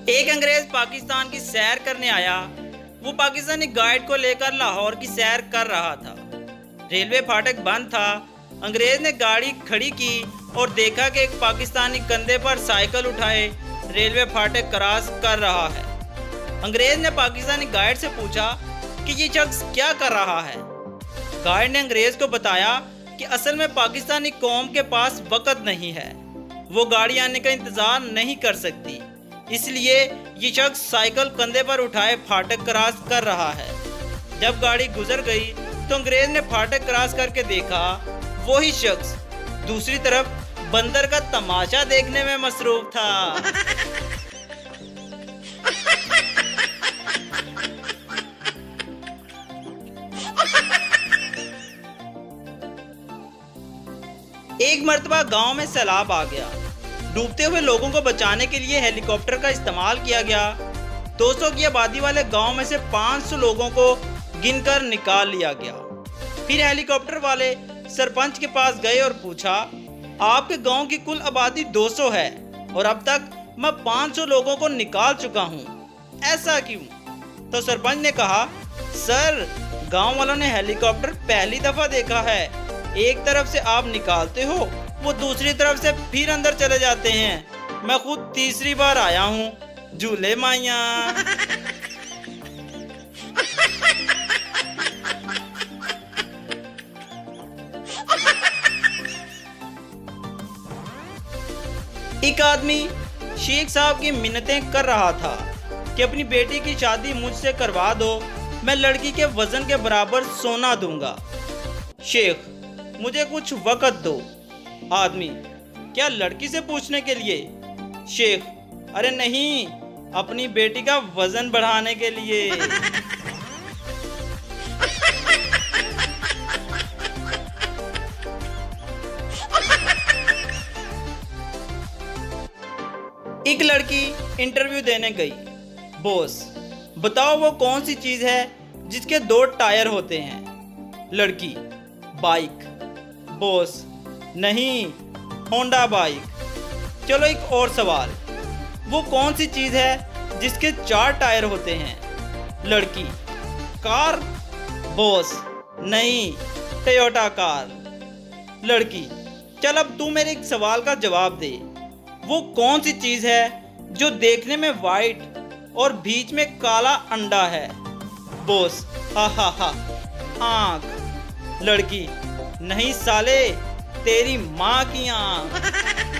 एक अंग्रेज पाकिस्तान की सैर करने आया। वो पाकिस्तानी गाइड को लेकर लाहौर की सैर कर रहा था। रेलवे फाटक बंद था। अंग्रेज ने गाड़ी खड़ी की और देखा कि एक पाकिस्तानी कंधे पर साइकिल उठाए रेलवे फाटक क्रॉस कर रहा है। अंग्रेज ने पाकिस्तानी गाइड से पूछा कि ये शख्स क्या कर रहा है। गाइड ने अंग्रेज को बताया कि असल में पाकिस्तानी कौम के पास वक्त नहीं है, वो गाड़ी आने का इंतजार नहीं कर सकती, इसलिए ये शख्स साइकिल कंधे पर उठाए फाटक क्रॉस कर रहा है। जब गाड़ी गुजर गई तो अंग्रेज ने फाटक क्रॉस करके देखा, वही शख्स दूसरी तरफ बंदर का तमाशा देखने में मसरूफ था। एक मर्तबा गांव में सैलाब आ गया। डूबते हुए लोगों को बचाने के लिए हेलीकॉप्टर का इस्तेमाल किया गया। 200 की आबादी वाले गांव में से 500 लोगों को गिनकर निकाल लिया गया। फिर हेलीकॉप्टर वाले सरपंच के पास गए और पूछा, आपके गांव की कुल आबादी 200 है और अब तक मैं 500 लोगों को निकाल चुका हूं, ऐसा क्यों? तो सरपंच ने कहा, सर, गांव वालों ने हेलीकॉप्टर पहली दफा देखा है। एक तरफ से आप निकालते हो, वो दूसरी तरफ से फिर अंदर चले जाते हैं। मैं खुद तीसरी बार आया हूँ, झूले माइया। एक आदमी शेख साहब की मिन्नतें कर रहा था कि अपनी बेटी की शादी मुझसे करवा दो, मैं लड़की के वजन के बराबर सोना दूंगा। शेख, मुझे कुछ वक्त दो। आदमी, क्या लड़की से पूछने के लिए? शेख, अरे नहीं, अपनी बेटी का वजन बढ़ाने के लिए। एक लड़की इंटरव्यू देने गई। बॉस, बताओ वो कौन सी चीज है जिसके 2 टायर होते हैं? लड़की, बाइक। बॉस, नहीं, होंडा बाइक। चलो एक और सवाल, वो कौन सी चीज है जिसके 4 टायर होते हैं? लड़की, कार। बॉस, नहीं, टोयोटा कार। लड़की, चल अब तू मेरे एक सवाल का जवाब दे, वो कौन सी चीज है जो देखने में वाइट और बीच में काला अंडा है? बॉस, हा हा हा, आँख। लड़की, नहीं साले, तेरी माँ की आँख।